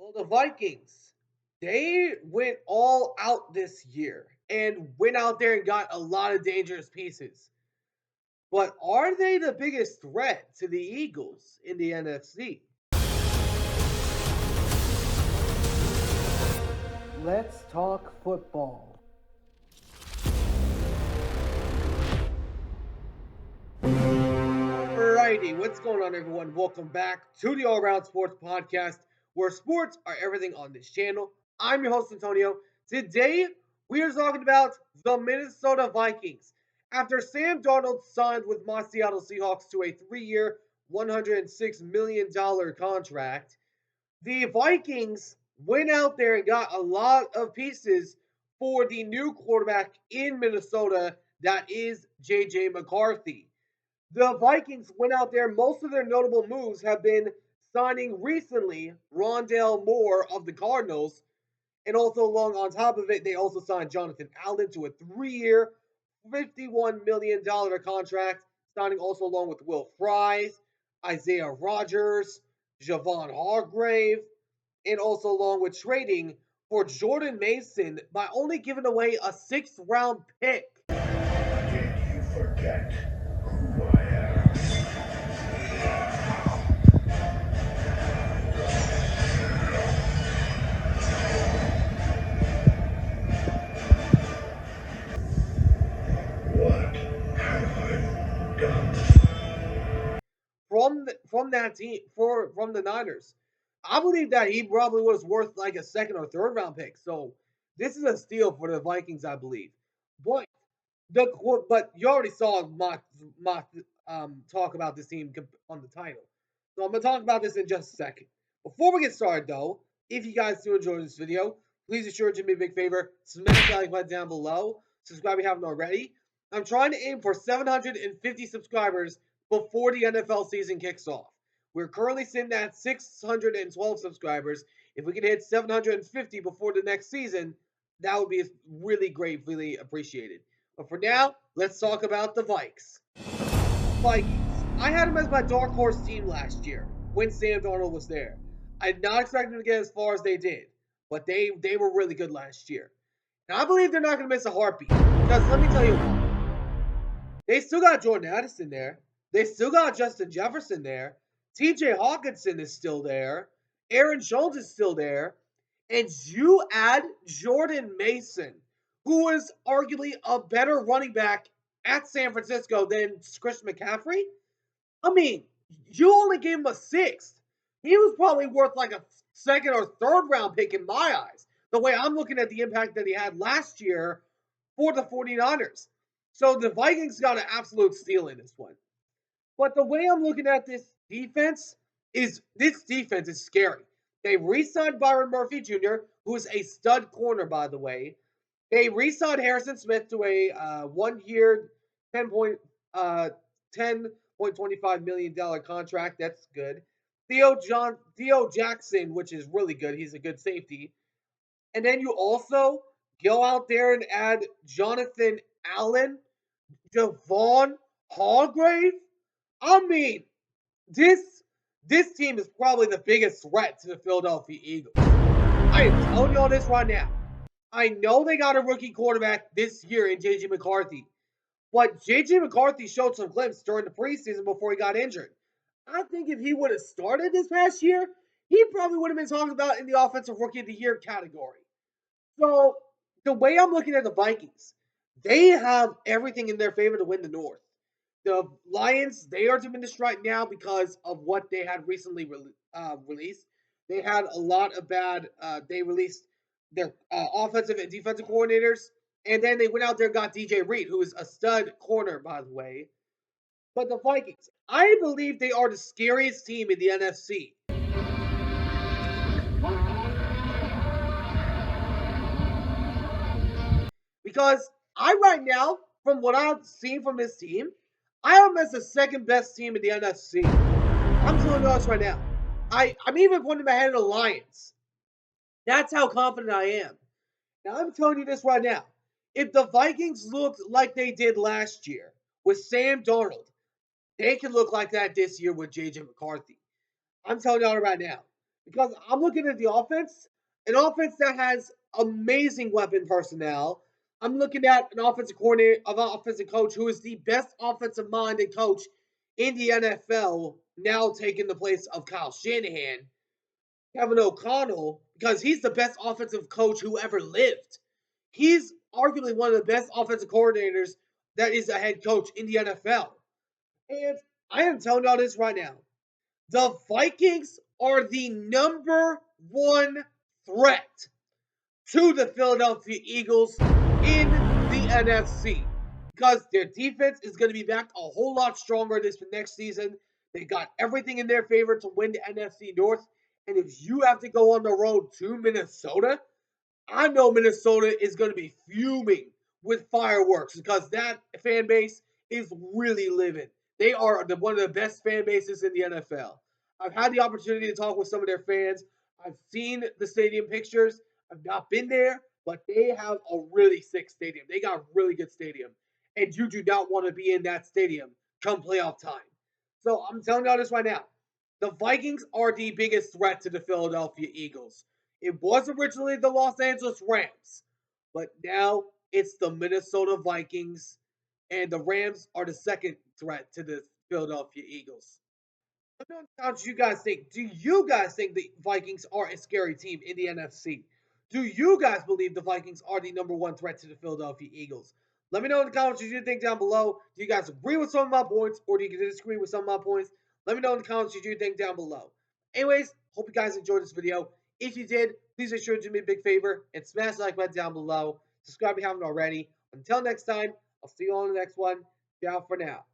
Well, the Vikings, they went all out this year and went out there and got a lot of dangerous pieces. But are they the biggest threat to the Eagles in the NFC? Let's talk football. Alrighty, what's going on, everyone? Welcome back to the All Around Sports Podcast, where sports are everything on this channel. I'm your host, Antonio. Today, we are talking about the Minnesota Vikings. After Sam Darnold signed with my Seattle Seahawks to a 3-year, $106 million contract, the Vikings went out there and got a lot of pieces for the new quarterback in Minnesota, that is J.J. McCarthy. The Vikings went out there. Most of their notable moves have been signing recently Rondale Moore of the Cardinals. And also, along on top of it, they also signed Jonathan Allen to a 3-year, $51 million contract, signing also along with Will Fries, Isaiah Rodgers, Javon Hargrave, and also along with trading for Jordan Mason by only giving away a 6th-round pick. Did you forget who I am? What have I done? From that team from the Niners. I believe that he probably was worth like a 2nd or 3rd round pick. So this is a steal for the Vikings, I believe. But but you already saw my talk about this team on the title. So I'm gonna talk about this in just a second. Before we get started, though, if you guys do enjoy this video, please be sure to do me a big favor, smash that like button down below, subscribe if you haven't already. I'm trying to aim for 750 subscribers before the NFL season kicks off. We're currently sitting at 612 subscribers. If we can hit 750 before the next season, that would be really great, really appreciated. But for now, let's talk about the Vikes. Vikings. I had them as my dark horse team last year when Sam Darnold was there. I did not expect them to get as far as they did, but they were really good last year. And I believe they're not going to miss a heartbeat. Because let me tell you why. They still got Jordan Addison there. They still got Justin Jefferson there. TJ Hawkinson is still there. Aaron Jones is still there. And you add Jordan Mason, who is arguably a better running back at San Francisco than Chris McCaffrey. I mean, you only gave him a 6th. He was probably worth like a 2nd or 3rd round pick in my eyes. The way I'm looking at the impact that he had last year for the 49ers. So the Vikings got an absolute steal in this one. But the way I'm looking at this defense is scary. They re-signed Byron Murphy Jr., who is a stud corner, by the way. They re-signed Harrison Smith to a 1-year, $10.25 million contract. That's good. Theo Jackson, which is really good. He's a good safety. And then you also go out there and add Jonathan Allen, Javon Hargrave. I mean, this this team is probably the biggest threat to the Philadelphia Eagles. I am telling you all this right now. I know they got a rookie quarterback this year in J.J. McCarthy, but J.J. McCarthy showed some glimpses during the preseason before he got injured. I think if he would have started this past year, he probably would have been talked about in the Offensive Rookie of the Year category. So the way I'm looking at the Vikings, they have everything in their favor to win the North. The Lions, they are diminished right now because of what they had recently released. They had a lot of bad. They released their offensive and defensive coordinators, and then they went out there and got DJ Reed, who is a stud corner, by the way. But the Vikings, I believe they are the scariest team in the NFC. Because right now, from what I've seen from this team, I have them as the 2nd-best team in the NFC. I'm telling you this right now. I'm even putting them ahead of the Lions. That's how confident I am. Now, I'm telling you this right now. If the Vikings looked like they did last year with Sam Darnold, they can look like that this year with J.J. McCarthy. I'm telling y'all right now. because I'm looking at the offense, an offense that has amazing weapon personnel. I'm looking at an offensive coordinator, of an offensive coach who is the best offensive minded coach in the NFL, now taking the place of Kyle Shanahan, Kevin O'Connell, because he's the best offensive coach who ever lived. He's arguably one of the best offensive coordinators that is a head coach in the NFL. And I am telling y'all this right now. The Vikings are the number one threat to the Philadelphia Eagles in the NFC because their defense is going to be back a whole lot stronger this next season. They got everything in their favor to win the NFC North. And if you have to go on the road to Minnesota, I know Minnesota is going to be fuming with fireworks because that fan base is really living. They are one of the best fan bases in the NFL. I've had the opportunity to talk with some of their fans. I've seen the stadium pictures. I've not been there, but they have a really sick stadium. They got a really good stadium. And you do not want to be in that stadium come playoff time. So I'm telling you all this right now. The Vikings are the biggest threat to the Philadelphia Eagles. It was originally the Los Angeles Rams, but now it's the Minnesota Vikings, and the Rams are the second threat to the Philadelphia Eagles. How do you guys think? Do you guys think the Vikings are a scary team in the NFC? Do you guys believe the Vikings are the number one threat to the Philadelphia Eagles? Let me know in the comments what you think down below. Do you guys agree with some of my points or do you disagree with some of my points? Let me know in the comments what you think down below. Anyways, hope you guys enjoyed this video. If you did, please make sure to do me a big favor and smash the like button down below. Subscribe if you haven't already. Until next time, I'll see you on the next one. Ciao for now.